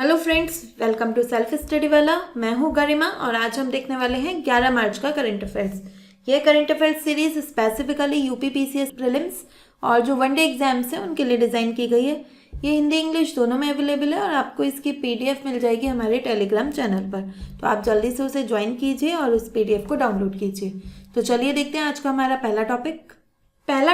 Hello friends, welcome to self study वाला। मैं हूँ गरिमा और आज हम देखने वाले हैं 11 मार्च का करंट अफेयर्स। ये current affairs series specifically UP PCS prelims और जो वनडे एग्जाम्स हैं उनके लिए डिज़ाइन की गई है। ये हिंदी इंग्लिश दोनों में अवेलेबल है और आपको इसकी पीडीएफ मिल जाएगी हमारे टेलीग्राम चैनल पर। तो आप जल्दी से उसे ज्वाइन कीजिए और उस पीडीएफ को डाउनलोड कीजिए। तो चलिए देखते हैं आज का हमारा पहला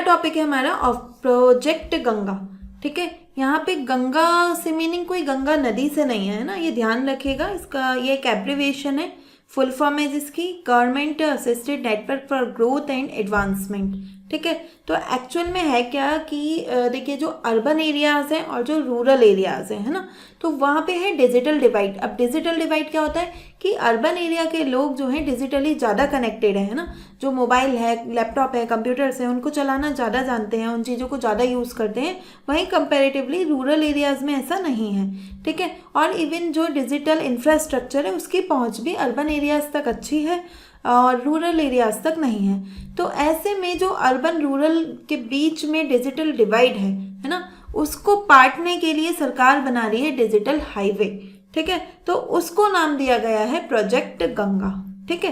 टॉपिक है हमारा ऑफ प्रोजेक्ट गंगा। ठीक है, यहाँ पे गंगा से मीनिंग कोई गंगा नदी से नहीं है ना, ये ध्यान रखिएगा। इसका ये एक एब्रिविएशन है, फुल फॉर्म है जिसकी government assisted network for growth and advancement. ठीक है, तो एक्चुअल में है क्या कि देखिए जो अर्बन एरियाज़ हैं और जो रूरल एरियाज़ हैं, है ना, तो वहाँ पे है डिजिटल डिवाइड। अब डिजिटल डिवाइड क्या होता है कि अर्बन एरिया के लोग जो हैं डिजिटली ज़्यादा कनेक्टेड है ना, जो मोबाइल है, लैपटॉप है, कंप्यूटर्स हैं, उनको चलाना ज़्यादा जानते हैं, उन चीज़ों को ज़्यादा यूज़ करते हैं। वहीं कंपैरेटिवली रूरल एरियाज़ में ऐसा नहीं है। ठीक है, और इवन जो डिजिटल इंफ्रास्ट्रक्चर है उसकी पहुँच भी अर्बन एरियाज़ तक अच्छी है और रूरल एरियाज तक नहीं है। तो ऐसे में जो अर्बन रूरल के बीच में डिजिटल डिवाइड है ना, उसको पाटने के लिए सरकार बना रही है डिजिटल हाईवे। ठीक है, तो उसको नाम दिया गया है प्रोजेक्ट गंगा। ठीक है,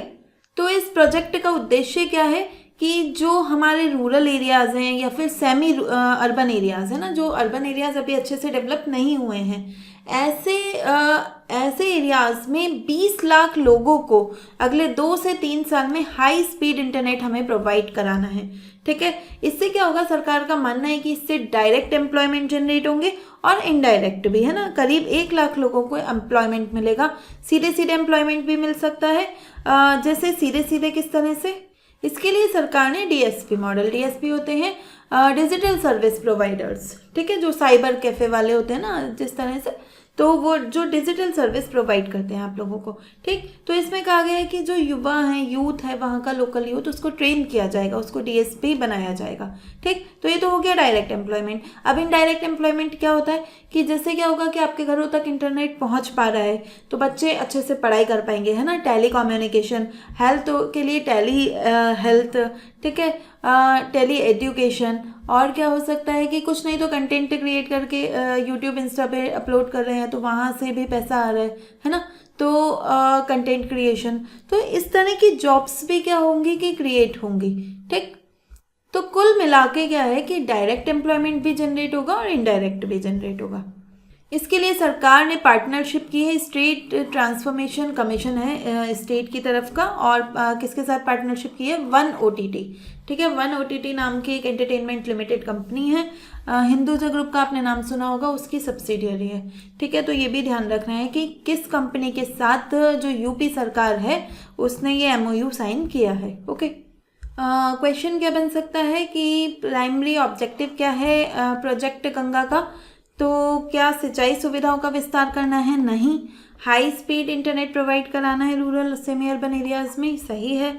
तो इस प्रोजेक्ट का उद्देश्य क्या है कि जो हमारे रूरल एरियाज़ हैं या फिर सेमी अर्बन एरियाज़ है ना, जो अर्बन एरियाज़ अभी अच्छे से डेवलप नहीं हुए हैं, ऐसे एरियाज़ में 20 लाख लोगों को अगले 2 से 3 साल में हाई स्पीड इंटरनेट हमें प्रोवाइड कराना है। ठीक है, इससे क्या होगा, सरकार का मानना है कि इससे डायरेक्ट एम्प्लॉयमेंट जनरेट होंगे और इनडायरेक्ट भी, है ना। करीब 1 लाख लोगों को एम्प्लॉयमेंट मिलेगा। सीधे सीधे एम्प्लॉयमेंट भी मिल सकता है। जैसे सीधे सीधे किस तरह से, इसके लिए सरकार ने डीएसपी मॉडल, डीएसपी होते हैं डिजिटल सर्विस प्रोवाइडर्स। ठीक है, जो साइबर कैफ़े वाले होते हैं ना, जिस तरह से, तो वो जो डिजिटल सर्विस प्रोवाइड करते हैं आप लोगों को। ठीक, तो इसमें कहा गया है कि जो युवा हैं, यूथ है, वहाँ का लोकल यूथ, उसको ट्रेन किया जाएगा, उसको डीएसपी बनाया जाएगा। ठीक, तो ये तो हो गया डायरेक्ट एम्प्लॉयमेंट। अब इनडायरेक्ट एम्प्लॉयमेंट क्या होता है कि जैसे क्या होगा कि आपके घरों तक इंटरनेट पहुँच पा रहा है तो बच्चे अच्छे से पढ़ाई कर पाएंगे, है ना। टेली कम्युनिकेशन, हेल्थ के लिए टेली हेल्थ, ठीक है, टेली एजुकेशन, और क्या हो सकता है कि कुछ नहीं तो कंटेंट क्रिएट करके यूट्यूब इंस्टा पे अपलोड कर रहे हैं तो वहाँ से भी पैसा आ रहा है ना। तो कंटेंट क्रिएशन, तो इस तरह की जॉब्स भी क्या होंगी कि क्रिएट होंगी। ठीक, तो कुल मिला के क्या है कि डायरेक्ट एम्प्लॉयमेंट भी जनरेट होगा और इनडायरेक्ट भी जनरेट होगा। इसके लिए सरकार ने पार्टनरशिप की है, स्टेट ट्रांसफॉर्मेशन कमीशन है स्टेट की तरफ का, और किसके साथ पार्टनरशिप की है, वन ओटीटी। ठीक है, वन ओटीटी नाम की एक एंटरटेनमेंट लिमिटेड कंपनी है, हिंदुजा ग्रुप का आपने नाम सुना होगा, उसकी सब्सिडियरी है। ठीक है, तो ये भी ध्यान रखना है कि किस कंपनी के साथ जो यूपी सरकार है उसने ये एमओयू साइन किया है। ओके, क्वेश्चन क्या बन सकता है कि प्राइमरी ऑब्जेक्टिव क्या है प्रोजेक्ट गंगा का, तो क्या सिंचाई सुविधाओं का विस्तार करना है, नहीं। हाई स्पीड इंटरनेट प्रोवाइड कराना है रूरल सेमी अर्बन एरियाज़ में, सही है।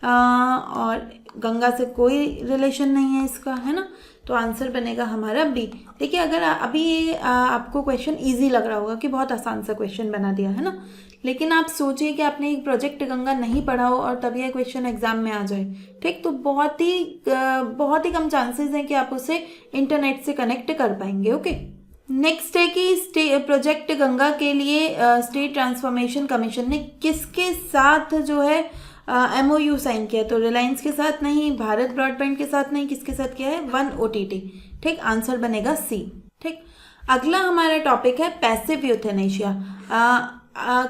और गंगा से कोई रिलेशन नहीं है इसका, है ना, तो आंसर बनेगा हमारा बी। देखिए, अगर अभी आपको क्वेश्चन इजी लग रहा होगा कि बहुत आसान सा क्वेश्चन बना दिया है ना, लेकिन आप सोचिए कि आपने एक प्रोजेक्ट गंगा नहीं पढ़ा हो और तब यह क्वेश्चन एग्जाम में आ जाए। ठीक, तो बहुत ही कम चांसेस हैं कि आप उसे इंटरनेट से कनेक्ट कर पाएंगे। ओके, नेक्स्ट है कि प्रोजेक्ट गंगा के लिए स्टेट ट्रांसफॉर्मेशन कमीशन ने किसके साथ जो है एमओयू साइन किया, तो रिलायंस के साथ नहीं, भारत ब्रॉडबैंड के साथ नहीं, किसके साथ किया है, वन ओटीटी। ठीक, आंसर बनेगा सी। ठीक, अगला हमारा टॉपिक है पैसिव यूथेनेशिया।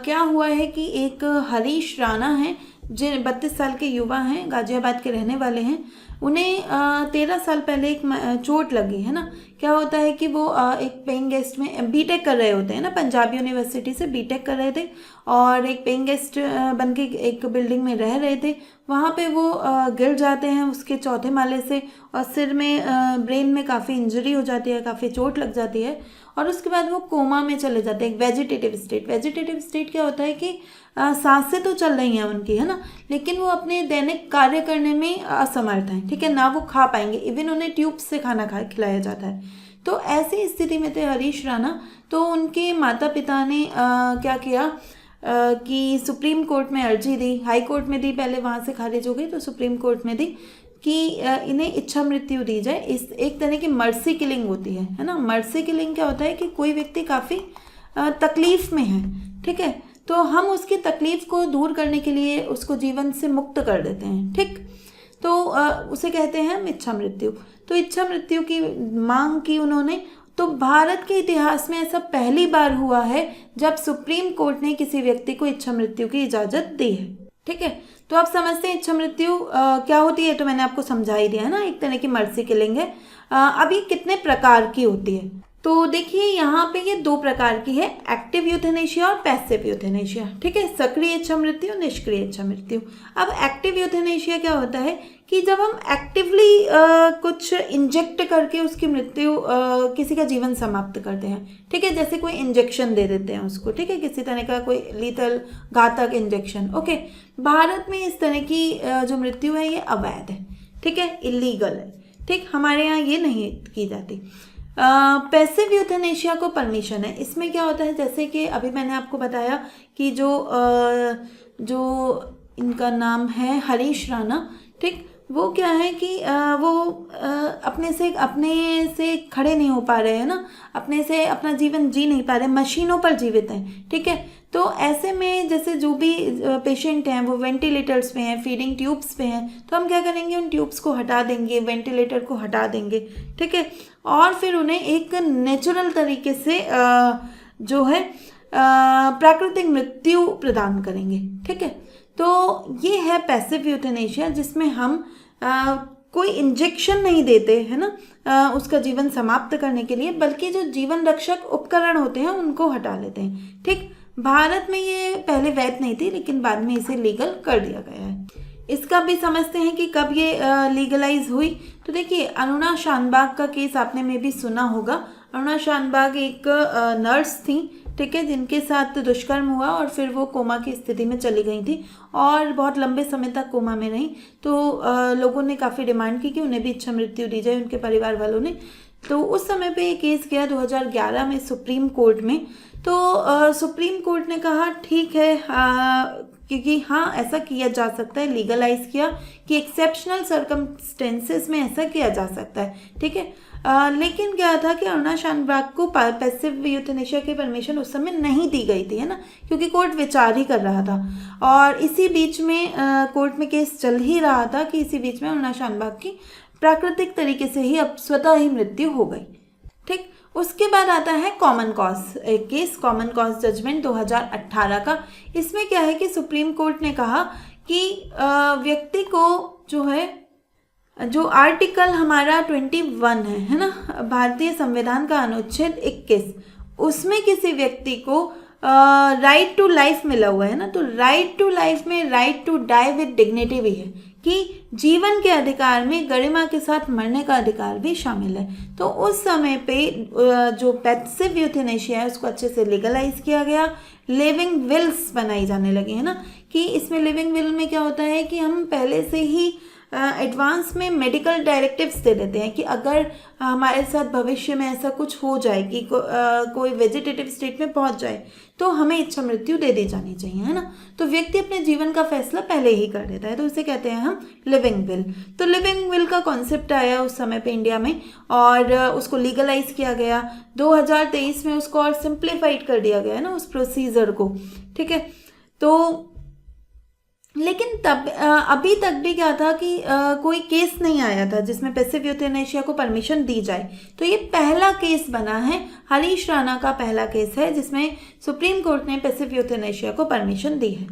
क्या हुआ है कि एक हरीश राणा है, जिन 32 साल के युवा हैं, गाजियाबाद के रहने वाले हैं। उन्हें 13 साल पहले एक चोट लगी, है ना। क्या होता है कि वो एक पेइंग गेस्ट में बीटेक कर रहे होते हैं ना, पंजाब यूनिवर्सिटी से बीटेक कर रहे थे और एक पेइंग गेस्ट बन के एक बिल्डिंग में रह रहे थे। वहाँ पे वो गिर जाते हैं उसके 4थे माले से और सिर में ब्रेन में काफ़ी इंजरी हो जाती है, काफ़ी चोट लग जाती है और उसके बाद वो कोमा में चले जाते हैं, एक वेजिटेटिव स्टेट। वेजिटेटिव स्टेट क्या होता है कि सांसें तो चल रही हैं उनकी, है ना, लेकिन वो अपने दैनिक कार्य करने में असमर्थ हैं। ठीक है, ना वो खा पाएंगे, इवन उन्हें ट्यूब से खाना खिलाया जाता है। तो ऐसी स्थिति में थे हरीश राणा। तो उनके माता पिता ने क्या किया कि सुप्रीम कोर्ट में अर्जी दी, हाई कोर्ट में दी, पहले वहाँ से खारिज हो गई तो सुप्रीम कोर्ट में दी कि इन्हें इच्छा मृत्यु दी जाए। इस एक तरह की मर्सी किलिंग होती है ना। मर्सी किलिंग क्या होता है कि कोई व्यक्ति काफ़ी तकलीफ में है, ठीक है, तो हम उसकी तकलीफ को दूर करने के लिए उसको जीवन से मुक्त कर देते हैं, ठीक। तो उसे कहते हैं हम इच्छा मृत्यु। तो इच्छा मृत्यु की मांग की उन्होंने। तो भारत के इतिहास में ऐसा पहली बार हुआ है जब सुप्रीम कोर्ट ने किसी व्यक्ति को इच्छा मृत्यु की इजाज़त दी है, ठीक है। तो आप समझते हैं इच्छा मृत्यु क्या होती है, तो मैंने आपको समझा ही दिया है ना, एक तरह की मर्सी किलिंग है। अब ये कितने प्रकार की होती है, तो देखिए यहाँ पे ये 2 प्रकार की है, एक्टिव यूथेनेशिया और पैसिव यूथेनेशिया, ठीक है, सक्रिय इच्छा मृत्यु, निष्क्रिय इच्छा मृत्यु। अब एक्टिव यूथेनेशिया क्या होता है कि जब हम एक्टिवली कुछ इंजेक्ट करके उसकी मृत्यु किसी का जीवन समाप्त करते हैं, ठीक है, जैसे कोई इंजेक्शन दे देते हैं उसको, ठीक है, किसी तरह का कोई लीथल घातक इंजेक्शन, ओके। भारत में इस तरह की जो मृत्यु है ये अवैध है, ठीक है, इलीगल है, ठीक, हमारे यहाँ ये नहीं की जाती। पैसिव यूथेनेशिया को परमिशन है। इसमें क्या होता है, जैसे कि अभी मैंने आपको बताया कि जो इनका नाम है हरीश राणा, ठीक, वो क्या है कि वो अपने से खड़े नहीं हो पा रहे हैं ना, अपने से अपना जीवन जी नहीं पा रहे, मशीनों पर जीवित हैं, ठीक है। तो ऐसे में जैसे जो भी पेशेंट हैं वो वेंटिलेटर्स पे हैं, फीडिंग ट्यूब्स पे हैं, तो हम क्या करेंगे, उन ट्यूब्स को हटा देंगे, वेंटिलेटर को हटा देंगे, ठीक है, और फिर उन्हें एक नेचुरल तरीके से जो है प्राकृतिक मृत्यु प्रदान करेंगे, ठीक है। तो ये है पैसिव यूथेनेशिया, जिसमें हम कोई इंजेक्शन नहीं देते है ना उसका जीवन समाप्त करने के लिए, बल्कि जो जीवन रक्षक उपकरण होते हैं उनको हटा लेते हैं, ठीक। भारत में ये पहले वैध नहीं थी, लेकिन बाद में इसे लीगल कर दिया गया है। इसका भी समझते हैं कि कब ये लीगलाइज हुई। तो देखिए, अरुणा शानबाग का केस आपने में भी सुना होगा। अरुणा शानबाग एक नर्स थी, ठीक है, जिनके साथ दुष्कर्म हुआ और फिर वो कोमा की स्थिति में चली गई थी और बहुत लंबे समय तक कोमा में रही। तो लोगों ने काफ़ी डिमांड की कि उन्हें भी इच्छा मृत्यु दी जाए, उनके परिवार वालों ने। तो उस समय पे ये केस गया 2011 में सुप्रीम कोर्ट में। तो सुप्रीम कोर्ट ने कहा ठीक है, क्योंकि हाँ ऐसा किया जा सकता है, लीगलाइज किया कि एक्सेप्शनल सर्कमस्टेंसेस में ऐसा किया जा सकता है, ठीक है। लेकिन क्या था कि अरुणा शानबाग को पैसिव यूथेनेशिया की परमिशन उस समय नहीं दी गई थी, है ना, क्योंकि कोर्ट विचार ही कर रहा था। और इसी बीच में कोर्ट में केस चल ही रहा था कि इसी बीच में अरुणा शानबाग की प्राकृतिक तरीके से ही अब स्वतः ही मृत्यु हो गई, ठीक। उसके बाद आता है कॉमन कॉज एक केस, कॉमन कॉज जजमेंट 2018 का। इसमें क्या है कि सुप्रीम कोर्ट ने कहा कि व्यक्ति को जो है, जो आर्टिकल हमारा 21 है ना, भारतीय संविधान का अनुच्छेद 21, उसमें किसी व्यक्ति को राइट टू लाइफ मिला हुआ है ना। तो राइट टू लाइफ में right to die with dignity भी है, कि जीवन के अधिकार में गरिमा के साथ मरने का अधिकार भी शामिल है। तो उस समय पे जो पैसिव यूथेनेशिया है उसको अच्छे से लीगलाइज किया गया। लिविंग विल्स बनाई जाने लगी, है ना, कि इसमें लिविंग विल में क्या होता है कि हम पहले से ही एडवांस में मेडिकल डायरेक्टिव्स दे देते हैं कि अगर हमारे साथ भविष्य में ऐसा कुछ हो जाए कि कोई वेजिटेटिव स्टेट में पहुंच जाए तो हमें इच्छा मृत्यु दे दी जानी चाहिए, है ना। तो व्यक्ति अपने जीवन का फैसला पहले ही कर देता है, तो इसे कहते हैं हम लिविंग विल। तो लिविंग विल का कॉन्सेप्ट आया उस समय पे इंडिया में और उसको लीगलाइज किया गया 2023 में, उसको और सिंप्लीफाइड कर दिया गया है ना उस प्रोसीजर को, ठीक है। तो लेकिन तब अभी तक भी क्या था कि कोई केस नहीं आया था जिसमें पैसिव यूथेनेशिया को परमिशन दी जाए। तो ये पहला केस बना है, हरीश राणा का पहला केस है जिसमें सुप्रीम कोर्ट ने पैसिव यूथेनेशिया को परमिशन दी है,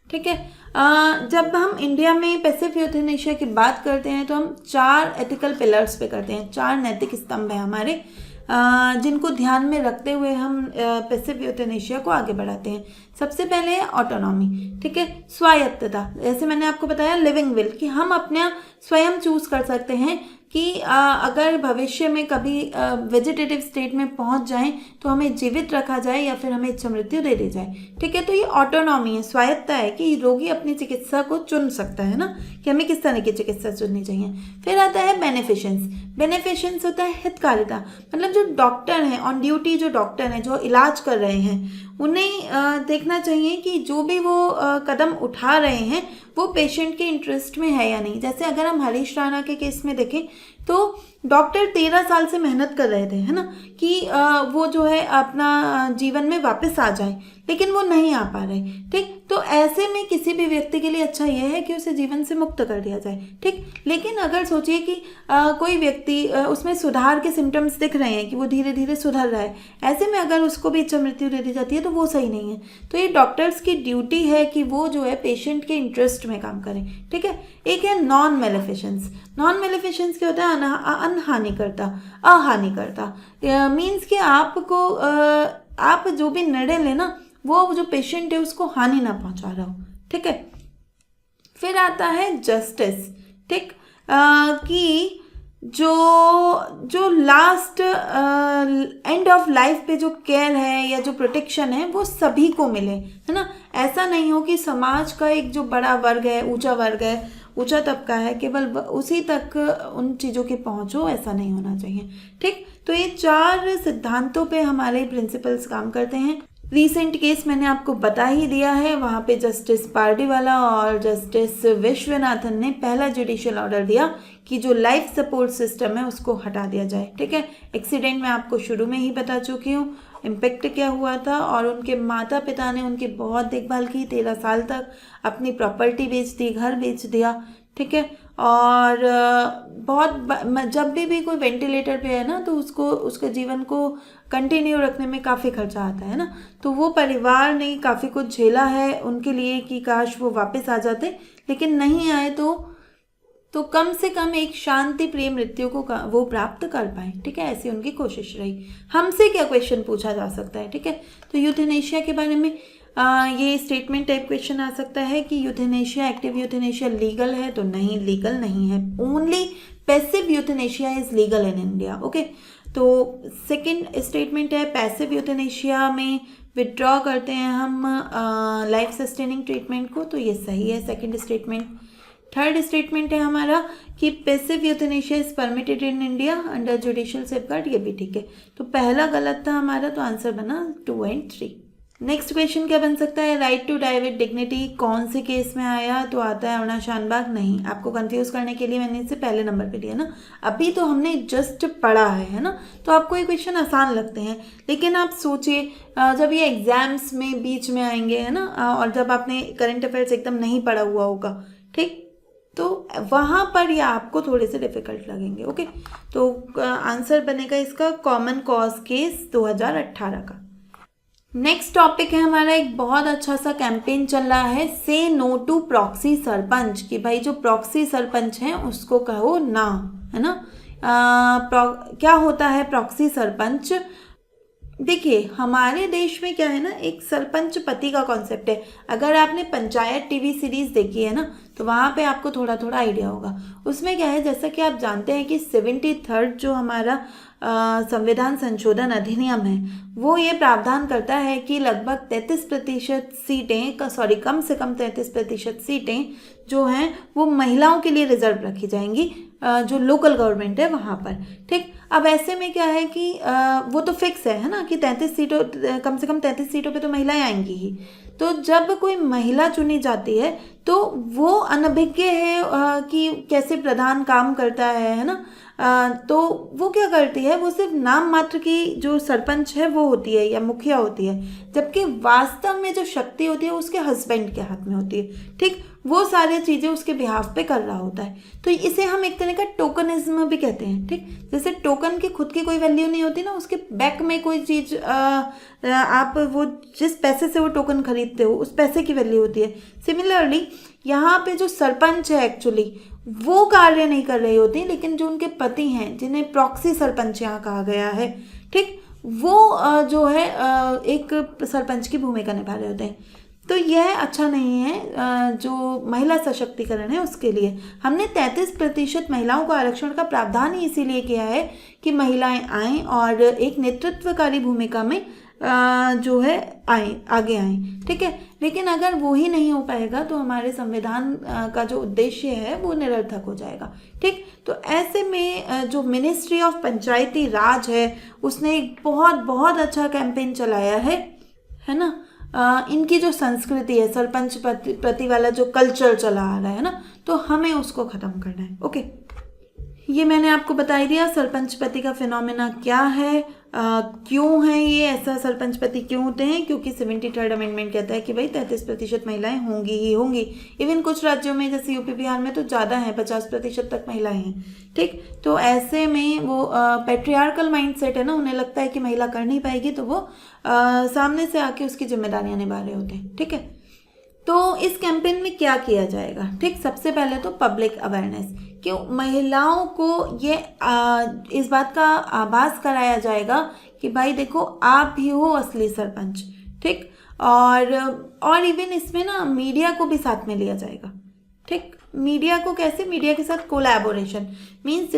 ठीक है। जब हम इंडिया में पैसिव यूथेनेशिया की बात करते हैं तो हम 4 एथिकल पिलर्स पे करते हैं, 4 नैतिक स्तंभ हैं हमारे, जिनको ध्यान में रखते हुए हम पैसिव यूथेनेशिया को आगे बढ़ाते हैं। सबसे पहले है ऑटोनॉमी, ठीक है, स्वायत्तता। जैसे मैंने आपको बताया लिविंग विल, कि हम अपना स्वयं चूज कर सकते हैं कि अगर भविष्य में कभी वेजिटेटिव स्टेट में पहुंच जाएं तो हमें जीवित रखा जाए या फिर हमें इच्छा मृत्यु दे दी जाए, ठीक है। तो ये ऑटोनॉमी है, स्वायत्तता है कि रोगी अपनी चिकित्सा को चुन सकता है ना, कि हमें किस तरह की चिकित्सा चुननी चाहिए। फिर आता है बेनिफिशेंस। बेनिफिशेंस होता है हितकारिता, मतलब जो डॉक्टर हैं ऑन ड्यूटी, जो डॉक्टर हैं जो इलाज कर रहे हैं, उन्हें देखना चाहिए कि जो भी वो कदम उठा रहे हैं वो पेशेंट के इंटरेस्ट में है या नहीं। जैसे अगर हम हरीश राणा के केस में देखें तो डॉक्टर 13 साल से मेहनत कर रहे थे, है ना, कि वो जो है अपना जीवन में वापस आ जाए, लेकिन वो नहीं आ पा रहे। ठीक, तो ऐसे में किसी भी व्यक्ति के लिए अच्छा यह है कि उसे जीवन से मुक्त कर दिया जाए। ठीक, लेकिन अगर सोचिए कि कोई व्यक्ति उसमें सुधार के सिम्टम्स दिख रहे हैं कि वो धीरे धीरे सुधर रहा है, ऐसे में अगर उसको भी इच्छा मृत्यु दे दी जाती है तो वो सही नहीं है। तो ये डॉक्टर्स की ड्यूटी है कि वो जो है पेशेंट के इंटरेस्ट में काम करें। ठीक है, एक है नॉन मेलेफिशेंस। नॉन मेलेफिशेंस क्या होता है? अहानिकर्ता। मीन्स कि आपको आप जो भी निर्णय लेना वो जो पेशेंट है उसको हानि ना पहुंचा रहा हो। ठीक है, फिर आता है जस्टिस। ठीक, कि जो लास्ट एंड ऑफ लाइफ पे जो केयर है या जो प्रोटेक्शन है वो सभी को मिले, है ना। ऐसा नहीं हो कि समाज का एक जो बड़ा वर्ग है, ऊंचा तबका है, केवल उसी तक उन चीज़ों की पहुँच हो, ऐसा नहीं होना चाहिए। ठीक, तो ये 4 सिद्धांतों पे हमारे प्रिंसिपल्स काम करते हैं। रीसेंट केस मैंने आपको बता ही दिया है, वहाँ पे जस्टिस पार्डीवाला और जस्टिस विश्वनाथन ने पहला जुडिशियल ऑर्डर दिया कि जो लाइफ सपोर्ट सिस्टम है उसको हटा दिया जाए। ठीक है, एक्सीडेंट में आपको शुरू में ही बता चुकी हूँ इम्पेक्ट क्या हुआ था, और उनके माता पिता ने उनकी बहुत देखभाल की, 13 साल तक अपनी प्रॉपर्टी बेच दी, घर बेच दिया। ठीक है, और जब भी कोई वेंटिलेटर पे है ना तो उसके जीवन को कंटिन्यू रखने में काफ़ी खर्चा आता है ना। तो वो परिवार ने काफ़ी कुछ झेला है उनके लिए कि काश वो वापस आ जाते, लेकिन नहीं आए तो कम से कम एक शांति प्रिय मृत्यु को वो प्राप्त कर पाए। ठीक है, ऐसी उनकी कोशिश रही। हमसे क्या क्वेश्चन पूछा जा सकता है? ठीक है, तो यूथेनेशिया के बारे में ये स्टेटमेंट टाइप क्वेश्चन आ सकता है कि यूथेनेशिया, एक्टिव यूथेनेशिया लीगल है? तो नहीं, लीगल नहीं है। Only passive euthanasia is legal in India. Okay, तो सेकंड स्टेटमेंट है पैसिव यूथेनेशिया में विड्रॉ करते हैं हम लाइफ सस्टेनिंग ट्रीटमेंट को, तो ये सही है सेकंड स्टेटमेंट। थर्ड स्टेटमेंट है हमारा कि passive euthanasia is permitted in India under judicial safeguard, ये भी ठीक है। तो पहला गलत था हमारा, तो आंसर बना 2 और 3। नेक्स्ट क्वेश्चन क्या बन सकता है? Right to die with dignity कौन से केस में आया? तो आता है अरुणा शानबाग। नहीं, आपको कंफ्यूज करने के लिए मैंने इसे पहले नंबर पे लिया ना, अभी तो हमने जस्ट पढ़ा है ना, तो आपको ये क्वेश्चन आसान लगते हैं। लेकिन आप सोचिए जब ये एग्जाम्स में बीच में आएंगे, है ना, और जब आपने करंट अफेयर्स एकदम नहीं पढ़ा हुआ होगा, ठीक, तो वहाँ पर ये आपको थोड़े से डिफिकल्ट लगेंगे। ओके, तो आंसर बनेगा इसका कॉमन कॉज केस 2018 का। नेक्स्ट टॉपिक है हमारा, एक बहुत अच्छा सा कैंपेन चल रहा है, से नो टू प्रॉक्सी सरपंच, कि भाई जो प्रॉक्सी सरपंच हैं उसको कहो ना, है ना। क्या होता है प्रॉक्सी सरपंच? देखिए हमारे देश में क्या है ना, एक सरपंच पति का कॉन्सेप्ट है। अगर आपने पंचायत टीवी सीरीज देखी है ना तो वहाँ पे आपको थोड़ा थोड़ा आइडिया होगा। उसमें क्या है, जैसा कि आप जानते हैं कि 73rd जो हमारा संविधान संशोधन अधिनियम है वो ये प्रावधान करता है कि लगभग 33% सीटें, सॉरी कम से कम 33% सीटें जो हैं वो महिलाओं के लिए रिजर्व रखी जाएंगी जो लोकल गवर्नमेंट है वहाँ पर। ठीक, अब ऐसे में क्या है कि वो तो फिक्स है ना, कि 33 सीटों, कम से कम 33 सीटों पे तो महिलाएं आएंगी ही। तो जब कोई महिला चुनी जाती है तो वो अनभिज्ञ है कि कैसे प्रधान काम करता है ना। तो वो क्या करती है, वो सिर्फ नाम मात्र की जो सरपंच है वो होती है या मुखिया होती है, जबकि वास्तव में जो शक्ति होती है उसके हस्बैंड के हाथ में होती है। ठीक, वो सारी चीज़ें उसके बिहाफ पे कर रहा होता है। तो इसे हम एक तरह का टोकनिज्म भी कहते हैं। ठीक, जैसे टोकन की खुद की कोई वैल्यू नहीं होती ना, उसके बैक में कोई चीज़ आप वो जिस पैसे से वो टोकन खरीदते हो उस पैसे की वैल्यू होती है। सिमिलरली यहाँ पे जो सरपंच है एक्चुअली वो कार्य नहीं कर रही होती, लेकिन जो उनके पति हैं जिन्हें प्रॉक्सी सरपंच यहाँ कहा गया है, ठीक, वो जो है एक सरपंच की भूमिका निभा रहे होते हैं। तो यह अच्छा नहीं है जो महिला सशक्तिकरण है उसके लिए। हमने 33% महिलाओं को आरक्षण का प्रावधान ही इसीलिए किया है कि महिलाएं आएँ और एक नेतृत्वकारी भूमिका में जो है आगे आएँ। ठीक है, लेकिन अगर वो ही नहीं हो पाएगा तो हमारे संविधान का जो उद्देश्य है वो निरर्थक हो जाएगा। ठीक, तो ऐसे में जो मिनिस्ट्री ऑफ पंचायती राज है उसने एक बहुत अच्छा कैंपेन चलाया है ना। इनकी जो संस्कृति है, सरपंच प्रति वाला जो कल्चर चला आ रहा है ना, तो हमें उसको ख़त्म करना है। ओके, ये मैंने आपको बता ही दिया सरपंच पति का फिनोमेना क्या है, क्यों है ये ऐसा, सरपंच पति क्यों होते हैं, क्योंकि 73rd अमेंडमेंट कहता है कि भाई 33% महिलाएं होंगी ही होंगी। इवन कुछ राज्यों में जैसे यूपी बिहार में तो ज़्यादा है, 50% तक महिलाएं हैं। ठीक, तो ऐसे में वो पैट्रियार्कल माइंडसेट है ना, उन्हें लगता है कि महिला कर नहीं पाएगी, तो वो सामने से आके उसकी जिम्मेदारियां निभा रहे होते हैं। ठीक है, तो इस कैंपेन में क्या किया जाएगा? ठीक, सबसे पहले तो पब्लिक अवेयरनेस, क्यों महिलाओं को ये इस बात का आभास कराया जाएगा कि भाई देखो आप ही हो असली सरपंच। ठीक, और इवन इसमें ना मीडिया को भी साथ में लिया जाएगा। ठीक, मीडिया को कैसे? मीडिया के साथ कोलैबोरेशन मीन्स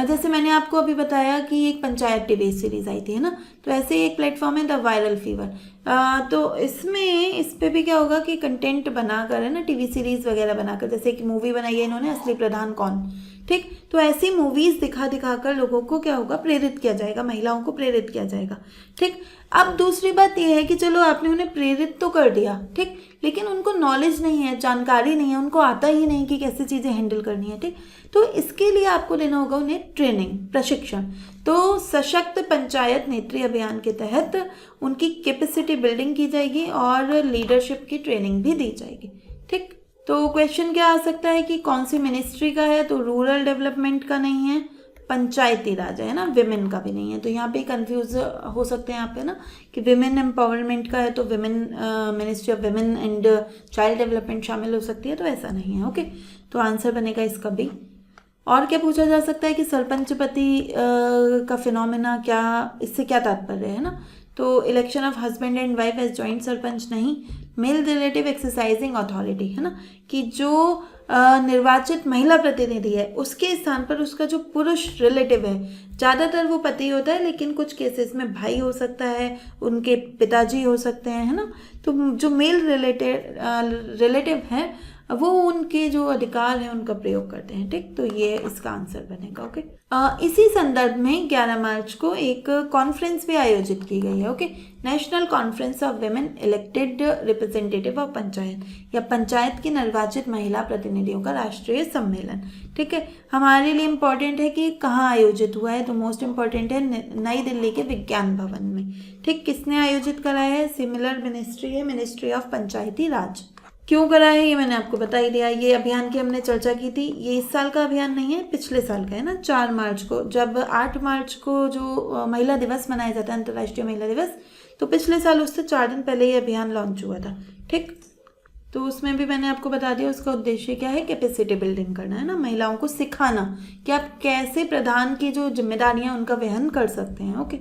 जैसे मैंने आपको अभी बताया कि एक पंचायत टीवी सीरीज आई थी, है ना, तो ऐसे ही एक प्लेटफॉर्म है द वायरल फीवर। तो इसमें इस पे भी क्या होगा कि कंटेंट बनाकर, है ना, टीवी सीरीज वगैरह बनाकर, जैसे एक मूवी बनाई है इन्होंने असली प्रधान कौन। ठीक, तो ऐसी मूवीज दिखा कर लोगों को क्या होगा, प्रेरित किया जाएगा, महिलाओं को प्रेरित किया जाएगा। ठीक, अब दूसरी बात यह है कि चलो आपने उन्हें प्रेरित तो कर दिया, ठीक, लेकिन उनको नॉलेज नहीं है, जानकारी नहीं है, उनको आता ही नहीं कि कैसे चीज़ें हैंडल करनी है। ठीक, तो इसके लिए आपको लेना होगा उन्हें ट्रेनिंग, प्रशिक्षण। तो सशक्त पंचायत नेत्री अभियान के तहत उनकी कैपेसिटी बिल्डिंग की जाएगी और लीडरशिप की ट्रेनिंग भी दी जाएगी। ठीक, तो क्वेश्चन क्या आ सकता है कि कौन सी मिनिस्ट्री का है? तो रूरल डेवलपमेंट का नहीं है, पंचायती राज है ना, विमेन का भी नहीं है। तो यहाँ पे कंफ्यूज हो सकते हैं आप, है ना, कि विमेन एम्पावरमेंट का है तो women ministry of women and child development शामिल हो सकती है, तो ऐसा नहीं है। ओके, तो आंसर बनेगा इसका भी। और क्या पूछा जा सकता है कि सरपंच पति का फिनोमेना क्या, इससे क्या तात्पर्य है ना, तो election of husband and wife as joint sarpanch नहीं, मेल रिलेटिव एक्सरसाइजिंग अथॉरिटी, है ना, कि जो निर्वाचित महिला प्रतिनिधि है उसके स्थान पर उसका जो पुरुष रिलेटिव है, ज़्यादातर वो पति होता है, लेकिन कुछ केसेस में भाई हो सकता है, उनके पिताजी हो सकते हैं, है ना, तो जो मेल रिलेटिव है वो उनके जो अधिकार है उनका प्रयोग करते हैं। ठीक, तो ये इसका आंसर बनेगा। ओके, इसी संदर्भ में 11 मार्च को एक कॉन्फ्रेंस भी आयोजित की गई है। Okay, national conference of women elected representative of panchayat, या पंचायत की निर्वाचित महिला प्रतिनिधियों का राष्ट्रीय सम्मेलन। ठीक है, हमारे लिए इम्पोर्टेंट है कि कहाँ आयोजित हुआ है, तो मोस्ट इम्पॉर्टेंट है नई दिल्ली के विज्ञान भवन में। ठीक, किसने आयोजित कराया है? सिमिलर मिनिस्ट्री है, मिनिस्ट्री ऑफ पंचायती राज। क्यों करा है ये मैंने आपको बता ही दिया। ये अभियान की हमने चर्चा की थी, ये इस साल का अभियान नहीं है, पिछले साल का है ना, 4 मार्च को, जब 8 मार्च को जो महिला दिवस मनाया जाता है, अंतर्राष्ट्रीय महिला दिवस, तो पिछले साल उससे 4 दिन पहले ये अभियान लॉन्च हुआ था। ठीक, तो उसमें भी मैंने आपको बता दिया उसका उद्देश्य क्या है, कैपेसिटी बिल्डिंग करना, है ना, महिलाओं को सिखाना कि आप कैसे प्रधान की जो जिम्मेदारियां उनका वहन कर सकते हैं। ओके,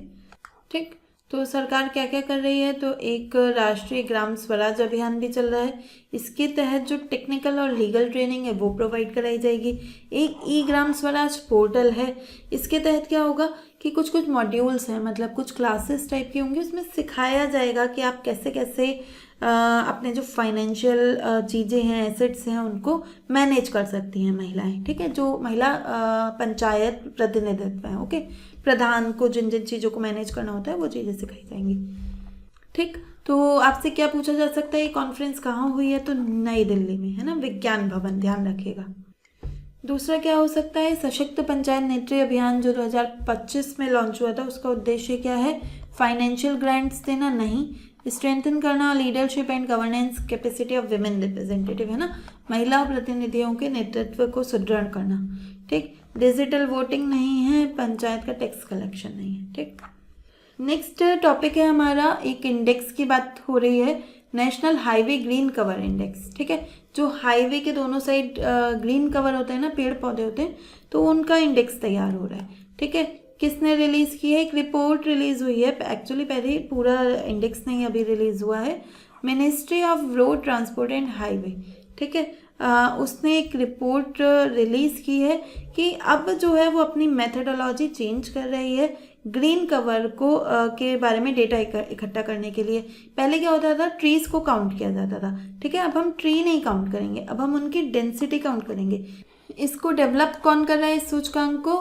ठीक, तो सरकार क्या क्या कर रही है, तो एक राष्ट्रीय ग्राम स्वराज अभियान भी चल रहा है, इसके तहत जो टेक्निकल और लीगल ट्रेनिंग है वो प्रोवाइड कराई जाएगी। एक ई ग्राम स्वराज पोर्टल है, इसके तहत क्या होगा कि कुछ मॉड्यूल्स हैं, मतलब कुछ क्लासेस टाइप की होंगी, उसमें सिखाया जाएगा कि आप कैसे कैसे अपने जो फाइनेंशियल चीज़ें हैं, एसेट्स हैं, उनको मैनेज कर सकती हैं महिलाएं। ठीक है, जो महिला पंचायत प्रतिनिधित्व है, ओके, प्रधान को जिन जिन चीज़ों को मैनेज करना होता है वो चीज़ें सिखाई जाएंगी। ठीक, तो आपसे क्या पूछा जा सकता है, ये कॉन्फ्रेंस कहाँ हुई है, तो नई दिल्ली में, है ना, विज्ञान भवन, ध्यान रखिएगा। दूसरा क्या हो सकता है, सशक्त पंचायत नेत्री अभियान जो 2025 में लॉन्च हुआ था, उसका उद्देश्य क्या है, फाइनेंशियल ग्रांट्स देना नहीं, स्ट्रेंथन करना leadership and governance capacity of women representative, है ना, महिला प्रतिनिधियों के नेतृत्व को सुदृढ़ करना। ठीक, डिजिटल वोटिंग नहीं है, पंचायत का टैक्स कलेक्शन नहीं है। ठीक, नेक्स्ट टॉपिक है हमारा, एक इंडेक्स की बात हो रही है, national highway green cover index. ठीक है, जो हाईवे के दोनों साइड ग्रीन कवर होते हैं ना, पेड़ पौधे होते हैं, तो उनका इंडेक्स तैयार हो रहा है। ठीक है, किसने रिलीज़ की है, एक रिपोर्ट रिलीज़ हुई है, एक्चुअली पहले पूरा इंडेक्स नहीं अभी रिलीज़ हुआ है, ministry of road transport and highway. ठीक है, उसने एक रिपोर्ट रिलीज़ की है कि अब जो है वो अपनी मेथडोलॉजी चेंज कर रही है ग्रीन कवर को के बारे में डेटा इकट्ठा करने के लिए। पहले क्या होता था, ट्रीज़ को काउंट किया जाता था। ठीक है, अब हम ट्री नहीं काउंट करेंगे, अब हम उनकी डेंसिटी काउंट करेंगे। इसको डेवलप कौन कर रहा है इस सूचकांक को,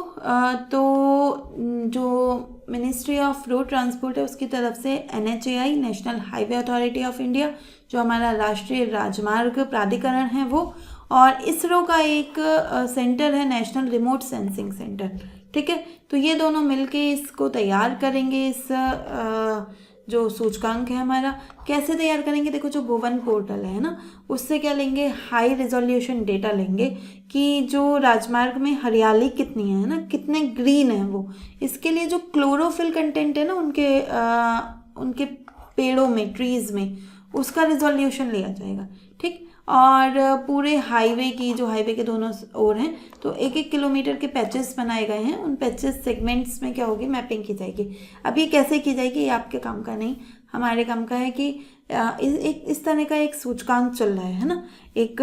तो जो मिनिस्ट्री ऑफ रोड ट्रांसपोर्ट है उसकी तरफ से NHAI, national highway authority of India, जो हमारा राष्ट्रीय राजमार्ग प्राधिकरण है वो, और इसरो का एक सेंटर है नेशनल रिमोट सेंसिंग सेंटर, ठीक है। तो ये दोनों मिलके इसको तैयार करेंगे, इस जो सूचकांक है हमारा। कैसे तैयार करेंगे, देखो जो भुवन पोर्टल है ना, उससे क्या लेंगे, हाई रिजोल्यूशन डेटा लेंगे कि जो राजमार्ग में हरियाली कितनी है ना, कितने ग्रीन है वो। इसके लिए जो क्लोरोफिल कंटेंट है ना उनके पेड़ों में, ट्रीज में, उसका रिजोल्यूशन लिया जाएगा, ठीक। और पूरे हाईवे की, जो हाईवे के दोनों ओर हैं, तो 1-1 किलोमीटर के पैचेस बनाए गए हैं। उन पैचेस सेगमेंट्स में क्या होगी, मैपिंग की जाएगी। अब ये कैसे की जाएगी, ये आपके काम का नहीं, हमारे काम का है कि इस तरह का एक सूचकांक चल रहा है ना, एक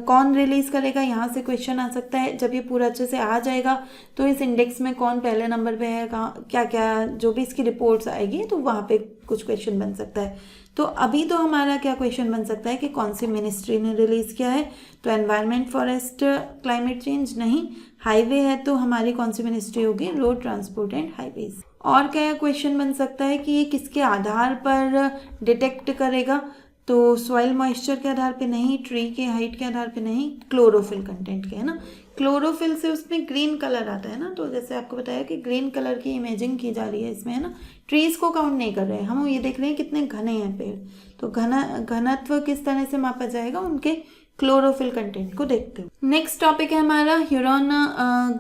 कौन रिलीज करेगा, यहाँ से क्वेश्चन आ सकता है। जब ये पूरा अच्छे से आ जाएगा तो इस इंडेक्स में कौन पहले नंबर पे है, कहाँ क्या क्या, जो भी इसकी रिपोर्ट्स आएगी तो वहाँ पे कुछ क्वेश्चन बन सकता है। तो अभी तो हमारा क्या क्वेश्चन बन सकता है कि कौन सी मिनिस्ट्री ने रिलीज़ किया है, तो एनवायरनमेंट, फॉरेस्ट, क्लाइमेट चेंज नहीं। हाईवे है तो हमारी कौन सी मिनिस्ट्री होगी, रोड ट्रांसपोर्ट एंड हाईवेज। और क्या क्वेश्चन बन सकता है कि ये किसके आधार पर डिटेक्ट करेगा, तो सॉइल मॉइस्चर के आधार पे नहीं, ट्री के हाइट के आधार पे नहीं, क्लोरोफिल कंटेंट के, है ना। क्लोरोफिल से उसमें ग्रीन कलर आता है ना, तो जैसे आपको बताया कि ग्रीन कलर की इमेजिंग की जा रही है इसमें, है ना। ट्रीज को काउंट नहीं कर रहे हैं हम, ये देख रहे हैं कितने घने हैं पेड़। तो घनत्व किस तरह से मापा जाएगा, उनके क्लोरोफिल कंटेंट को देखते हुए। नेक्स्ट टॉपिक है हमारा ह्यूरॉन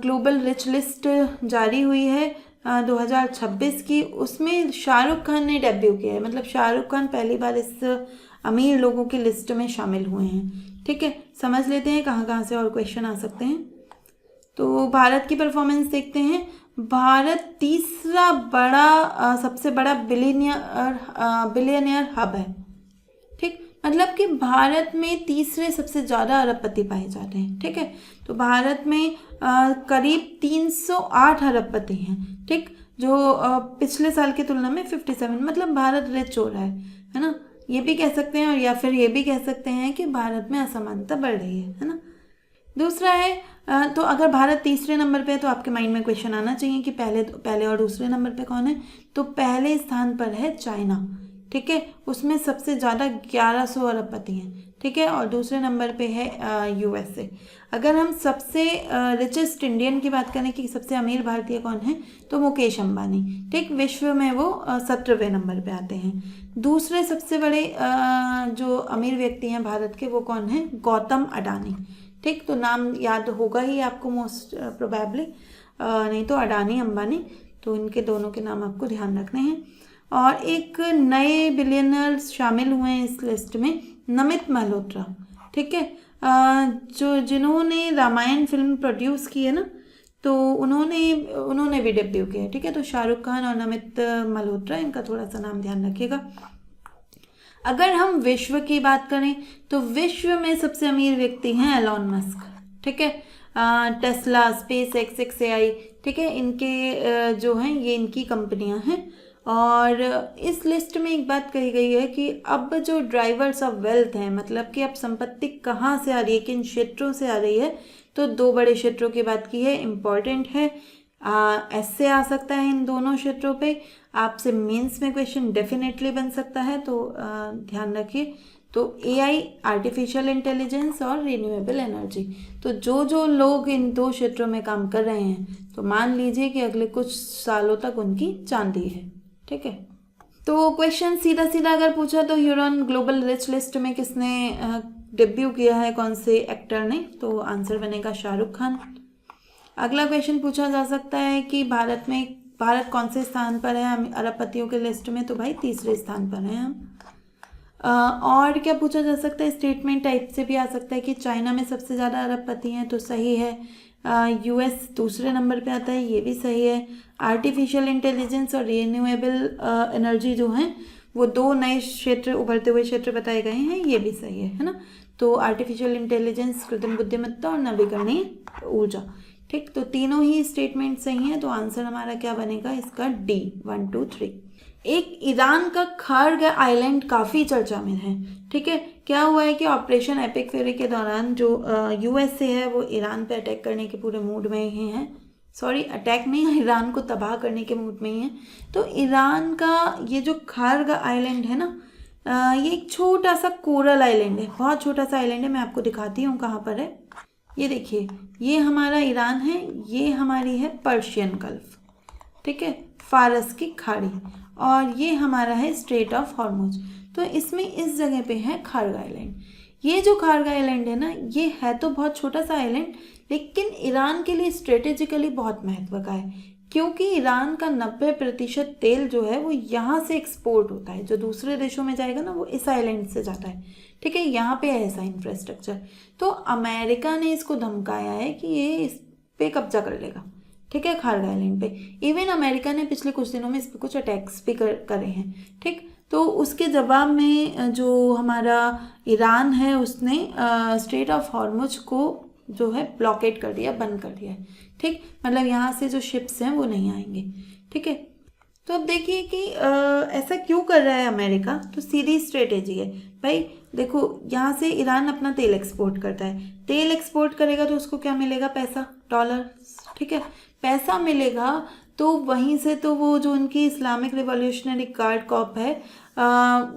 ग्लोबल रिच लिस्ट जारी हुई है 2026 की। उसमें शाहरुख खान ने डेब्यू किया है, मतलब शाहरुख खान पहली बार इस अमीर लोगों की लिस्ट में शामिल हुए हैं, ठीक है। समझ लेते हैं कहाँ कहाँ से और क्वेश्चन आ सकते हैं। तो भारत की परफॉर्मेंस देखते हैं। भारत तीसरा बड़ा सबसे बड़ा बिलियनियर हब है, ठीक। मतलब कि भारत में तीसरे सबसे ज़्यादा अरबपति पाए जाते हैं, ठीक है। तो भारत में करीब 308 अरबपति हैं, ठीक, जो पिछले साल की तुलना में 57, मतलब भारत रिच हो रहा है ना। ये भी कह सकते हैं, और या फिर ये भी कह सकते हैं कि भारत में असमानता बढ़ रही है ना। दूसरा है तो अगर भारत तीसरे नंबर पे है तो आपके माइंड में क्वेश्चन आना चाहिए कि पहले और दूसरे नंबर पे कौन है। तो पहले स्थान पर है चाइना, ठीक है, उसमें सबसे ज़्यादा 1100 अरबपति हैं, ठीक है। और दूसरे नंबर पे है USA। अगर हम सबसे रिचेस्ट इंडियन की बात करें कि सबसे अमीर भारतीय कौन है, तो मुकेश अंबानी, ठीक, विश्व में वो 17वें नंबर पे आते हैं। दूसरे सबसे बड़े जो अमीर व्यक्ति हैं भारत के, वो कौन है, गौतम अडानी, ठीक। तो नाम याद होगा ही आपको मोस्ट प्रोबेबली, नहीं तो अडानी अंबानी, तो इनके दोनों के नाम आपको ध्यान रखने हैं। और एक नए बिलियनर्स शामिल हुए हैं इस लिस्ट में, नमित मल्होत्रा, ठीक है, जिन्होंने रामायण फिल्म प्रोड्यूस की है ना, तो उन्होंने भी डेब्यू किया है, ठीक है। तो शाहरुख खान और नमित मल्होत्रा, इनका थोड़ा सा नाम ध्यान रखिएगा। अगर हम विश्व की बात करें तो विश्व में सबसे अमीर व्यक्ति हैं एलॉन मस्क, ठीक है। टेस्ला, स्पेस एक्स, XAI, ठीक है, इनके जो हैं ये इनकी कंपनियां हैं। और इस लिस्ट में एक बात कही गई है कि अब जो ड्राइवर्स ऑफ वेल्थ हैं, मतलब कि अब संपत्ति कहाँ से आ रही है, किन क्षेत्रों से आ रही है, तो 2 बड़े क्षेत्रों की बात की है, इम्पॉर्टेंट है। ऐसे आ सकता है इन दोनों क्षेत्रों पे, आपसे मेंस में क्वेश्चन डेफिनेटली बन सकता है, तो ध्यान रखिए। तो AI, आर्टिफिशियल इंटेलिजेंस और रिन्यूएबल एनर्जी, तो जो लोग इन 2 क्षेत्रों में काम कर रहे हैं, तो मान लीजिए कि अगले कुछ सालों तक उनकी चांदी है, ठीक है। तो क्वेश्चन सीधा सीधा अगर पूछा तो ह्यूरॉन ग्लोबल रिच लिस्ट में किसने डेब्यू किया है, कौन से एक्टर ने, तो आंसर बनेगा शाहरुख खान। अगला क्वेश्चन पूछा जा सकता है कि भारत कौन से स्थान पर है अरबपतियों के लिस्ट में, तो भाई तीसरे स्थान पर हैं हम। और क्या पूछा जा सकता है, स्टेटमेंट टाइप से भी आ सकता है कि चाइना में सबसे ज़्यादा अरबपति हैं, तो सही है। US दूसरे नंबर पे आता है, ये भी सही है। आर्टिफिशियल इंटेलिजेंस और रिन्यूएबल एनर्जी जो हैं, वो 2 नए क्षेत्र, उभरते हुए क्षेत्र बताए गए हैं, ये भी सही है ना। तो आर्टिफिशियल इंटेलिजेंस, कृत्रिम बुद्धिमत्ता और नवीकरणीय ऊर्जा, ठीक। तो तीनों ही स्टेटमेंट सही हैं, तो आंसर हमारा क्या बनेगा इसका, D, 1, 2, 3। एक ईरान का खर्ग आइलैंड काफ़ी चर्चा में है, ठीक है। क्या हुआ है कि ऑपरेशन एपिक फ्यूरी के दौरान जो USA है वो ईरान पे अटैक करने के पूरे मूड में ही हैं, सॉरी अटैक नहीं, ईरान को तबाह करने के मूड में ही है। तो ईरान का ये जो खर्ग आइलैंड है ना, ये एक छोटा सा कोरल आइलैंड है, बहुत छोटा सा आइलैंड है। मैं आपको दिखाती हूँ कहाँ पर है। ये देखिए, ये हमारा ईरान है, ये हमारी है पर्शियन गल्फ, ठीक है, फारस की खाड़ी, और ये हमारा है स्ट्रेट ऑफ हॉर्मुज। तो इसमें इस जगह पे है खार्ग आइलैंड। ये जो खार्ग आइलैंड है ना, ये है तो बहुत छोटा सा आइलैंड, लेकिन ईरान के लिए स्ट्रेटेजिकली बहुत महत्व का है, क्योंकि ईरान का 90% तेल जो है वो यहाँ से एक्सपोर्ट होता है। जो दूसरे देशों में जाएगा ना, वो इस आइलैंड से जाता है, ठीक है। यहाँ पे है ऐसा इंफ्रास्ट्रक्चर। तो अमेरिका ने इसको धमकाया है कि ये इस पे कब्जा कर लेगा, ठीक है, खार्ग आइलैंड पे। इवन अमेरिका ने पिछले कुछ दिनों में इस पर कुछ अटैक्स भी करे हैं, ठीक। तो उसके जवाब में जो हमारा ईरान है, उसने स्ट्रेट ऑफ हॉर्मुज को जो है ब्लॉकेट कर दिया, बंद कर दिया है, ठीक। मतलब यहाँ से जो शिप्स हैं वो नहीं आएंगे, ठीक है। तो अब देखिए कि ऐसा क्यों कर रहा है अमेरिका। तो सीधी स्ट्रेटेजी है भाई। देखो, यहाँ से ईरान अपना तेल एक्सपोर्ट करता है, तेल एक्सपोर्ट करेगा तो उसको क्या मिलेगा, पैसा, डॉलर, ठीक है। पैसा मिलेगा तो वहीं से तो वो जो उनकी इस्लामिक रिवॉल्यूशनरी गार्ड कॉर्प है,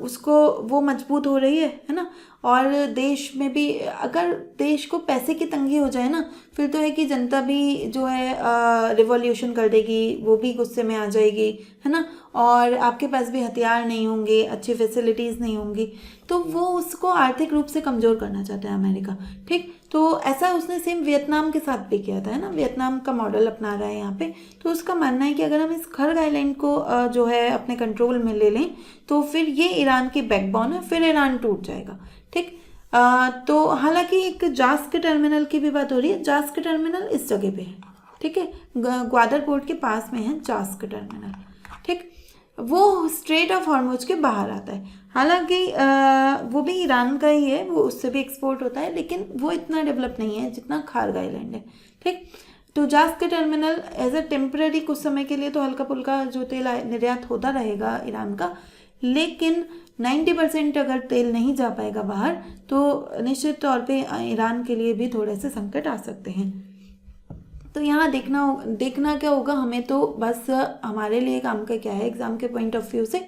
उसको वो मजबूत हो रही है ना। और देश में भी अगर देश को पैसे की तंगी हो जाए ना, फिर तो है कि जनता भी जो है रिवॉल्यूशन कर देगी, वो भी गुस्से में आ जाएगी, है ना। और आपके पास भी हथियार नहीं होंगे, अच्छी फैसिलिटीज़ नहीं होंगी, तो वो उसको आर्थिक रूप से कमज़ोर करना चाहता है अमेरिका, ठीक। तो ऐसा उसने सेम वियतनाम के साथ भी किया था, है ना। वियतनाम का मॉडल अपना रहा है यहाँ पे। तो उसका मानना है कि अगर हम इस खार्ग आइलैंड को जो है अपने कंट्रोल में ले लें, तो फिर ये ईरान की बैकबोन है, फिर ईरान टूट जाएगा, ठीक। तो हालांकि एक जास्क टर्मिनल की भी बात हो रही है। जास्क टर्मिनल इस जगह पे है, ठीक है, ग्वादर पोर्ट के पास में है जास्क टर्मिनल, ठीक। वो स्ट्रेट ऑफ हॉर्मुज के बाहर आता है। हालांकि वो भी ईरान का ही है, वो उससे भी एक्सपोर्ट होता है, लेकिन वो इतना डेवलप नहीं है जितना खार्ग आइलैंड है, ठीक। तो jacks terminal as a temporary कुछ समय के लिए तो हल्का फुल्का जो तेल निर्यात होता रहेगा ईरान का, लेकिन 90% अगर तेल नहीं जा पाएगा बाहर, तो निश्चित तौर पे ईरान के लिए भी थोड़े से संकट आ सकते हैं। तो यहाँ देखना क्या होगा हमें, तो बस हमारे लिए काम का क्या है एग्ज़ाम के पॉइंट ऑफ व्यू से,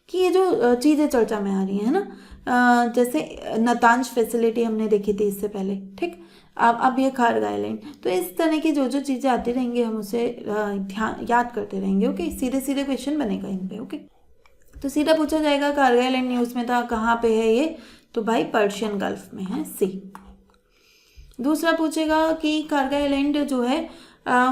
कि ये जो चीज़ें चर्चा में आ रही हैं ना, जैसे नतांज फैसिलिटी हमने देखी थी इससे पहले, ठीक। अब ये खार्ग आइलैंड, तो इस तरह की जो चीज़ें आती रहेंगी हम उसे ध्यान याद करते रहेंगे, ओके। सीधे सीधे क्वेश्चन बनेगा इन पे, ओके। तो सीधा पूछा जाएगा खार्ग आइलैंड न्यूज़ में था, कहाँ पे है ये, तो भाई पर्शियन गल्फ में है, सी। दूसरा पूछेगा कि खार्ग आइलैंड जो है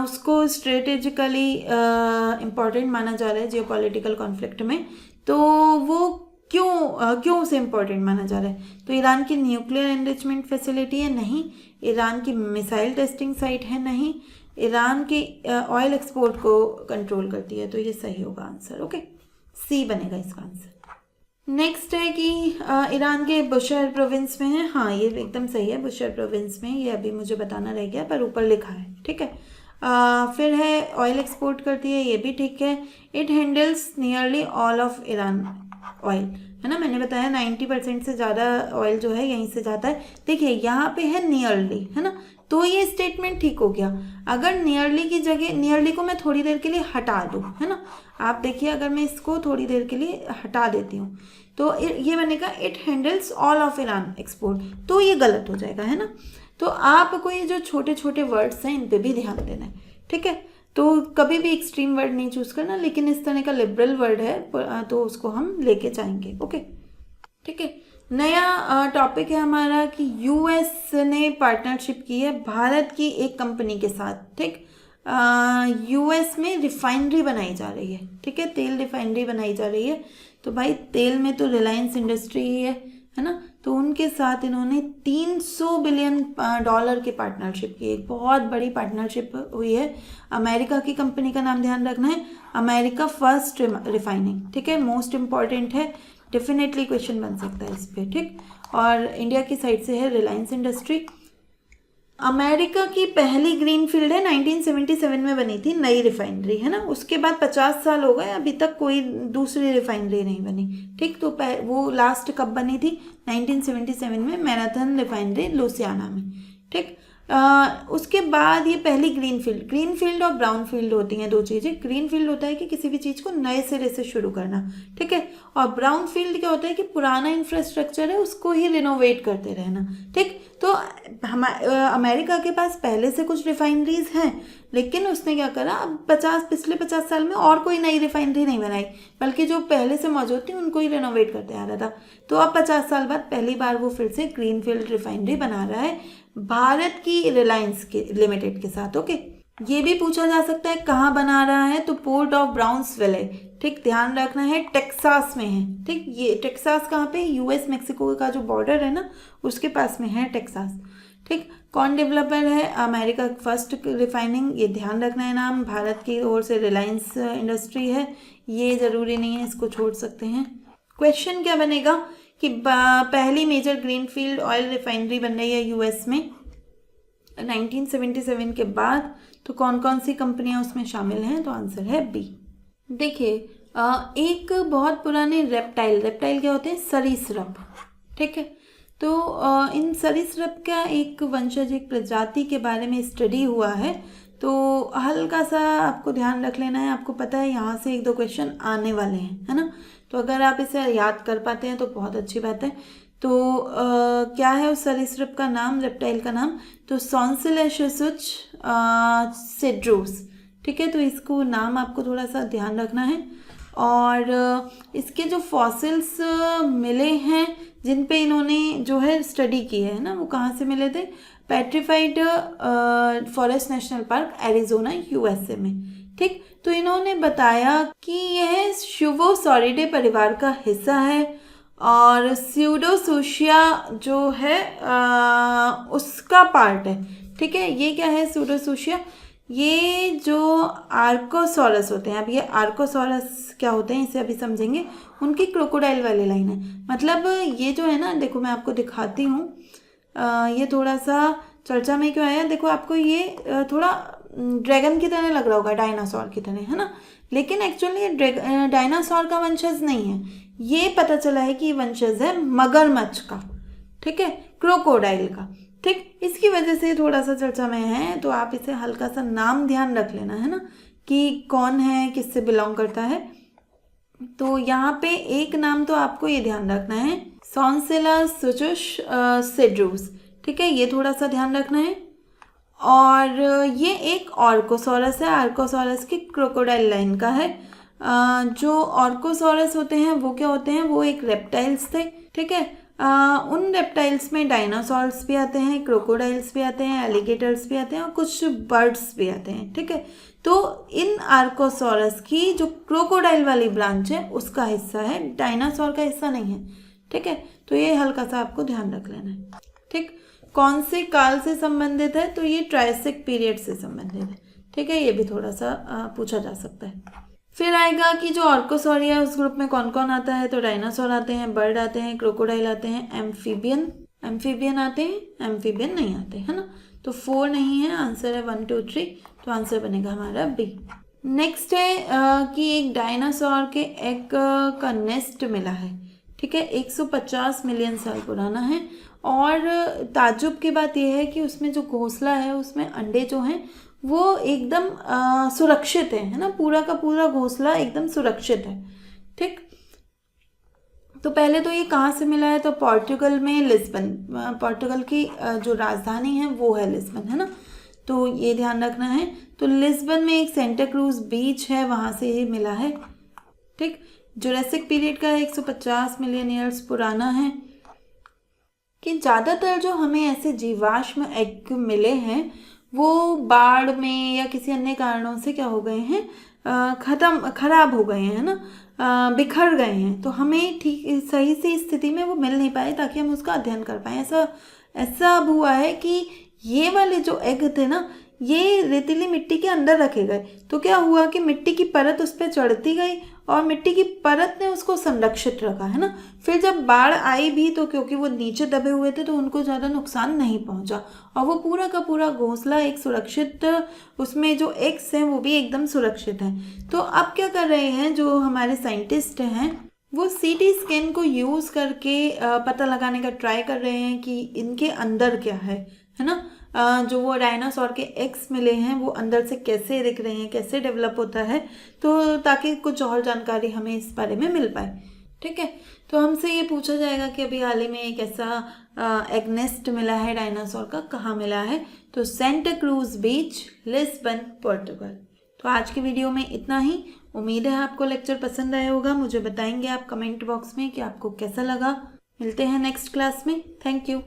उसको स्ट्रेटेजिकली इम्पॉर्टेंट माना जा रहा है जियोपॉलिटिकल कॉन्फ्लिक्ट में, तो वो क्यों उसे इम्पॉर्टेंट माना जा रहा है। तो ईरान की न्यूक्लियर एनरिचमेंट फैसिलिटी है, नहीं। ईरान की मिसाइल टेस्टिंग साइट है, नहीं। ईरान की ऑयल एक्सपोर्ट को कंट्रोल करती है, तो ये सही होगा आंसर, ओके, सी बनेगा इसका आंसर। नेक्स्ट है कि ईरान के बुशहर प्रोविंस में है, हाँ ये एकदम सही है, बुशहर प्रोविंस में, ये अभी मुझे बताना रह गया पर ऊपर लिखा है, ठीक है। फिर है ऑयल एक्सपोर्ट करती है, ये भी ठीक है। It handles nearly all of Iran oil, है ना। मैंने बताया 90% से ज़्यादा ऑयल जो है यहीं से जाता है। देखिए यहाँ पे है नियरली, है ना, तो ये स्टेटमेंट ठीक हो गया। अगर नियरली की जगह, नियरली को मैं थोड़ी देर के लिए हटा दूँ, है ना, आप देखिए अगर मैं इसको थोड़ी देर के लिए हटा देती हूँ, तो ये बनेगा it handles all of Iran export, तो ये गलत हो जाएगा, है ना। तो आपको ये जो छोटे छोटे वर्ड्स हैं इन पे भी ध्यान देना है, ठीक है। तो कभी भी एक्सट्रीम वर्ड नहीं चूज करना, लेकिन इस तरह का लिबरल वर्ड है तो उसको हम लेके जाएंगे, ओके, ठीक है। नया टॉपिक है हमारा कि यूएस ने पार्टनरशिप की है भारत की एक कंपनी के साथ, ठीक। यूएस में रिफाइनरी बनाई जा रही है, ठीक है, तेल रिफाइनरी बनाई जा रही है। तो भाई तेल में तो रिलायंस इंडस्ट्री ही है ना, तो उनके साथ इन्होंने $300 बिलियन की पार्टनरशिप की, एक बहुत बड़ी पार्टनरशिप हुई है। अमेरिका की कंपनी का नाम ध्यान रखना है, अमेरिका फर्स्ट रिफाइनिंग, ठीक है, मोस्ट इम्पॉर्टेंट है, डेफिनेटली क्वेश्चन बन सकता है इस पर, ठीक। और इंडिया की साइड से है रिलायंस इंडस्ट्री। अमेरिका की पहली ग्रीन फील्ड है, 1977 में बनी थी नई रिफाइनरी, है ना। उसके बाद 50 साल हो गए, अभी तक कोई दूसरी रिफाइनरी नहीं बनी, ठीक। तो वो लास्ट कब बनी थी, 1977 में मैराथन रिफाइनरी लुसियाना में, ठीक। उसके बाद ये पहली ग्रीन फील्ड और ब्राउन फील्ड होती हैं दो चीज़ें। ग्रीन फील्ड होता है कि किसी भी चीज़ को नए सिरे से शुरू करना, ठीक है, और ब्राउन फील्ड क्या होता है कि पुराना इंफ्रास्ट्रक्चर है उसको ही रिनोवेट करते रहना, ठीक। तो अमेरिका के पास पहले से कुछ रिफाइनरीज हैं, लेकिन उसने क्या करा, अब पिछले 50 साल में और कोई नई रिफाइनरी नहीं बनाई, बल्कि जो पहले से मौजूद थी उनको ही रिनोवेट करते आ रहा था। तो अब 50 साल बाद पहली बार वो फिर से ग्रीन फील्ड रिफाइनरी बना रहा है भारत की रिलायंस के लिमिटेड के साथ। ओके, ये भी पूछा जा सकता है कहाँ बना रहा है, तो पोर्ट ऑफ ब्राउन्सविल है, ठीक, ध्यान रखना है टेक्सास में है, ठीक। ये टेक्सास कहाँ पे, यूएस मेक्सिको का जो बॉर्डर है ना उसके पास में है टेक्सास, ठीक। कौन डेवलपर है, अमेरिका फर्स्ट रिफाइनिंग, ये ध्यान रखना है नाम, भारत की ओर से रिलायंस इंडस्ट्री है, ये जरूरी नहीं है, इसको छोड़ सकते हैं। क्वेश्चन क्या बनेगा कि पहली मेजर ग्रीनफील्ड ऑयल रिफाइनरी बन रही है यूएस में 1977 के बाद, तो कौन कौन सी कंपनियां उसमें शामिल हैं, तो आंसर है बी। देखिए एक बहुत पुराने रेप्टाइल क्या होते हैं, सरीसृप, ठीक है। तो इन सरीसृप का एक वंशज, एक प्रजाति के बारे में स्टडी हुआ है, तो हल्का सा आपको ध्यान रख लेना है। आपको पता है यहाँ से 1-2 क्वेश्चन आने वाले हैं, है ना, तो अगर आप इसे याद कर पाते हैं तो बहुत अच्छी बात है। तो क्या है उस सरीसृप का नाम, रेप्टाइल का नाम, तो सॉन्सिलेशुस सेड्रूस, ठीक है। तो इसको नाम आपको थोड़ा सा ध्यान रखना है। और इसके जो फॉसिल्स मिले हैं जिन पे इन्होंने जो है स्टडी की है ना, वो कहाँ से मिले थे, petrified forest national park Arizona USA में, ठीक। तो इन्होंने बताया कि यह शुवोसॉरिडे परिवार का हिस्सा है और स्यूडोसोशिया जो है उसका पार्ट है, ठीक है। ये क्या है स्यूडोसोशिया, ये जो आर्कोसॉरस होते हैं, अब ये आर्कोसॉरस क्या होते हैं इसे अभी समझेंगे, उनकी क्रोकोडाइल वाली लाइन है। मतलब ये जो है ना, देखो मैं आपको दिखाती हूँ, ये थोड़ा सा चर्चा में क्यों आया, देखो आपको ये थोड़ा ड्रैगन की तरह लग रहा होगा, डायनासोर की तरह, है ना, लेकिन एक्चुअली ये डायनासोर का वंशज नहीं है, ये पता चला है कि ये वंशज है मगरमच्छ का, ठीक है, क्रोकोडाइल का, ठीक। इसकी वजह से थोड़ा सा चर्चा में है, तो आप इसे हल्का सा नाम ध्यान रख लेना, है ना, कि कौन है, किससे बिलोंग करता है। तो यहाँ पे एक नाम तो आपको ये ध्यान रखना है, सॉन्सिलेशुस सेड्रूस, ठीक है, ये थोड़ा सा ध्यान रखना है। और ये एक ऑर्कोसॉरस है, आर्कोसॉरस की क्रोकोडाइल लाइन का है। जो ऑर्कोसॉरस होते हैं वो क्या होते हैं, वो एक रेप्टाइल्स थे, ठीक है। उन रेप्टाइल्स में डायनासोर्स भी आते हैं, क्रोकोडाइल्स भी आते हैं, एलिगेटर्स भी आते हैं और कुछ बर्ड्स भी आते हैं, ठीक है। तो इन आर्कोसॉरस की जो क्रोकोडाइल वाली ब्रांच है उसका हिस्सा है, डायनासोर का हिस्सा नहीं है, ठीक है। तो ये हल्का सा आपको ध्यान रख लेना है, ठीक। कौन से काल से संबंधित है, तो ये ट्रायसिक पीरियड से संबंधित है, ठीक है, ये भी थोड़ा सा पूछा जा सकता है। फिर आएगा कि जो ऑर्कोसॉरिया है उस ग्रुप में कौन कौन आता है, तो डायनासोर आते हैं, बर्ड आते हैं, क्रोकोडाइल आते हैं, एम्फीबियन आते हैं, एम्फीबियन नहीं आते, है ना। तो 4 नहीं है, आंसर है 1, 2, 3, तो आंसर बनेगा हमारा बी। नेक्स्ट है कि एक डायनासोर के एग का नेस्ट मिला है, ठीक है, 150 मिलियन साल पुराना है। और ताज्जुब की बात यह है कि उसमें जो घोंसला है उसमें अंडे जो हैं वो एकदम सुरक्षित है ना, पूरा का पूरा घोंसला एकदम सुरक्षित है, ठीक। तो पहले तो ये कहाँ से मिला है, तो पोर्टुगल में लिस्बन, पोर्टुगल की जो राजधानी है वो है लिस्बन, है ना, तो ये ध्यान रखना है। तो लिस्बन में एक सेंटा क्रूज बीच है, वहाँ से ये मिला है, ठीक। जुरासिक पीरियड का 150 मिलियन ईयर्स पुराना है। कि ज़्यादातर जो हमें ऐसे जीवाश्म एग मिले हैं वो बाढ़ में या किसी अन्य कारणों से क्या हो गए हैं, खराब हो गए हैं, है ना, बिखर गए हैं, तो हमें ठीक सही से स्थिति में वो मिल नहीं पाए ताकि हम उसका अध्ययन कर पाएँ। ऐसा अब हुआ है कि ये वाले जो एग थे ना, ये रेतीली मिट्टी के अंदर रखे गए, तो क्या हुआ कि मिट्टी की परत उस पर चढ़ती गई और मिट्टी की परत ने उसको संरक्षित रखा, है ना। फिर जब बाढ़ आई भी तो क्योंकि वो नीचे दबे हुए थे तो उनको ज़्यादा नुकसान नहीं पहुंचा और वो पूरा का पूरा घोंसला एक सुरक्षित, उसमें जो एग्स हैं वो भी एकदम सुरक्षित हैं। तो अब क्या कर रहे हैं जो हमारे साइंटिस्ट हैं, वो सीटी स्कैन को यूज़ करके पता लगाने का ट्राई कर रहे हैं कि इनके अंदर क्या है ना। जो वो डायनासोर के एग्स मिले हैं वो अंदर से कैसे दिख रहे हैं, कैसे डेवलप होता है, तो ताकि कुछ और जानकारी हमें इस बारे में मिल पाए। ठीक है, तो हमसे ये पूछा जाएगा कि अभी हाल ही में एक ऐसा एग नेस्ट मिला है डायनासोर का, कहाँ मिला है, तो सेंटा क्रूज बीच, लिस्बन, पोर्टुगल। तो आज की वीडियो में इतना ही। उम्मीद है आपको लेक्चर पसंद आया होगा। मुझे बताएंगे आप कमेंट बॉक्स में कि आपको कैसा लगा। मिलते हैं नेक्स्ट क्लास में। Thank you.